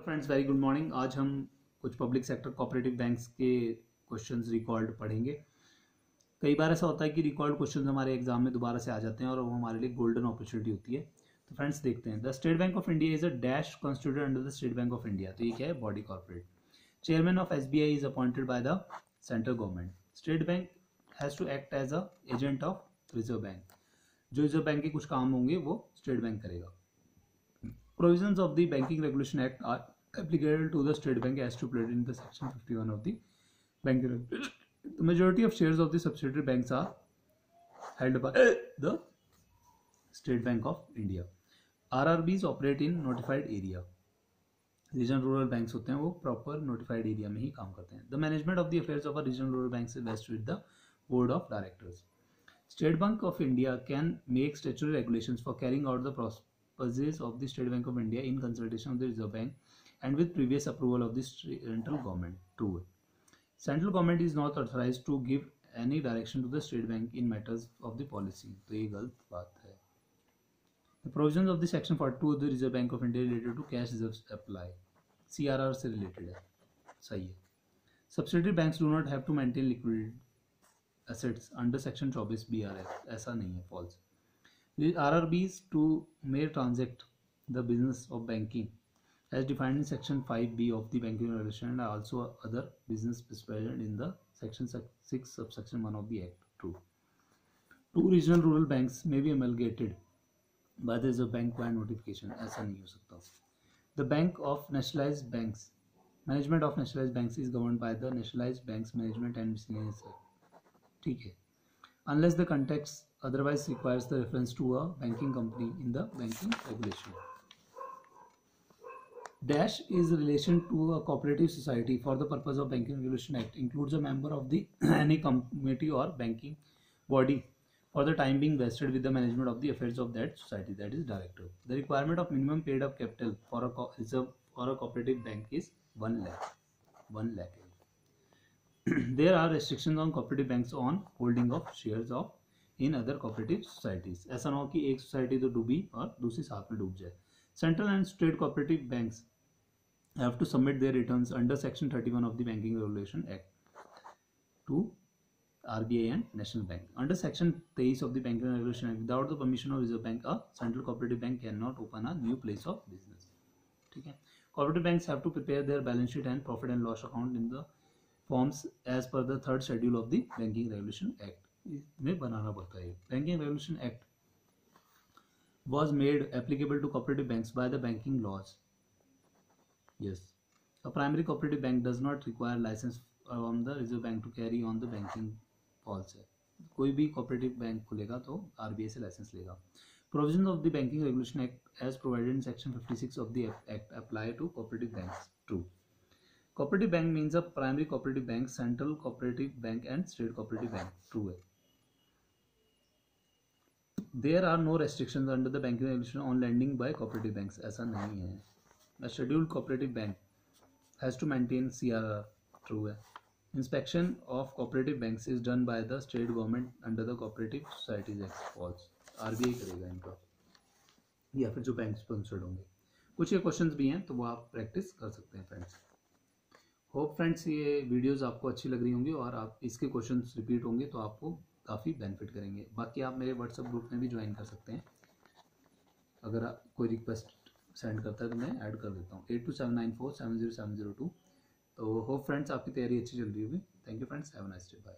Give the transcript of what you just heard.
Friends, very good morning. आज हम कुछ पब्लिक सेक्टर कोऑपरेटिव बैंक्स के क्वेश्चंस रिकॉर्ड पढ़ेंगे। कई बार ऐसा होता है कि रिकॉर्ड क्वेश्चंस हमारे एग्जाम में दोबारा से आ जाते हैं और वो हमारे लिए गोल्डन अपॉर्चुनिटी होती है। तो फ्रेंड्स देखते हैं, the State Bank of India is a dash constituted under the State Bank of India. तो ये क्या है? Body corporate. Chairman of SBI is appointed by the central government. State Bank has to act as a agent of Reserve Bank. जो Reserve Bank के कुछ काम होंगे वो स्टेट बैंक करेगा। Provisions of the Banking Regulation Act are applicable to the State Bank as stipulated in the Section 51 of the Banking Regulation. The majority of shares of the subsidiary banks are held by the State Bank of India. RRBs operate in notified area. Regional rural banks होते हैं वो proper notified area में ही काम करते हैं। The management of the affairs of a regional rural bank is vest with the board of directors. State Bank of India can make statutory regulations for carrying out the purposes of the State Bank of India in consultation of the Reserve Bank and with previous approval of the central government. True. Central government is not authorized to give any direction to the State Bank in matters of the policy. तो ये गलत बात है। The provisions of the Section 42 of the Reserve Bank of India related to cash reserves apply. CRR से related है, सही है। Subsidiary banks do not have to maintain liquidity assets under section 24 BRF, ऐसा नहीं है, false. The RRBs to may transact the business of banking as defined in section 5B of the banking regulation and also other business specified in the section 6 subsection 1 of the act. True. Two regional rural banks may be amalgamated by the Reserve Bank by notification, ऐसा नहीं हो सकता। The Bank of Nationalized Banks, management of nationalized banks is governed by the Nationalized Banks Management and Miscellaneous Act. ठीक है, unless the context otherwise requires the reference to a banking company in the banking regulation. Dash is relation to a cooperative society for the purpose of Banking Regulation Act includes a member of the any committee or banking body for the time being vested with the management of the affairs of that society, that is director. The requirement of minimum paid up capital for a reserve or a cooperative bank is 1 lakh. 1 lakh. There are restrictions on cooperative banks on holding of shares of in other cooperative societies. ऐसा ना हो कि एक society तो डूबी और दूसरी साथ में डूब जाए। Central and state cooperative banks have to submit their returns under section 31 of the Banking Regulation Act to RBI and National Bank. Under section 23 of the Banking Regulation Act, without the permission of Reserve Bank, a central cooperative bank cannot open a new place of business. ठीक है। Cooperative banks have to prepare their balance sheet and profit and loss account in the forms as per the third schedule of the Banking Regulation Act. में बनाना पड़ता है। Banking Regulation Act was made applicable to cooperative banks by the banking laws. Yes, a primary cooperative bank does not require license from the Reserve Bank to carry on the banking. False है। कोई भी cooperative bank खुलेगा तो RBI से licence लेगा। Provisions of the Banking Regulation Act as provided in section 56 of the Act apply to cooperative banks. True. Cooperative bank means a primary cooperative bank, central cooperative bank and state cooperative bank. True है। There are no restrictions under the banking regulation on lending by cooperative banks. ऐसा नहीं है। A scheduled cooperative bank has to maintain CRR. True है। Inspection of cooperative banks is done by the state government under the Cooperative Societies Act. False. RBI करेगा इनका या फिर जो bank sponsored होंगे। कुछ ये क्वेश्चंस भी हैं तो वो आप प्रैक्टिस कर सकते हैं फ्रेंड्स। होप फ्रेंड्स ये वीडियोस आपको अच्छी लग रही होंगी और आप इसके क्वेश्चंस रिपीट होंगे तो आपको काफ़ी बेनिफिट करेंगे। बाकी आप मेरे व्हाट्सएप ग्रुप में भी ज्वाइन कर सकते हैं। अगर आप कोई रिक्वेस्ट सेंड करता है तो मैं ऐड कर देता हूँ। 8279470702। तो होप फ्रेंड्स आपकी तैयारी अच्छी चल रही होगी। Thank you friends, have a nice day, bye.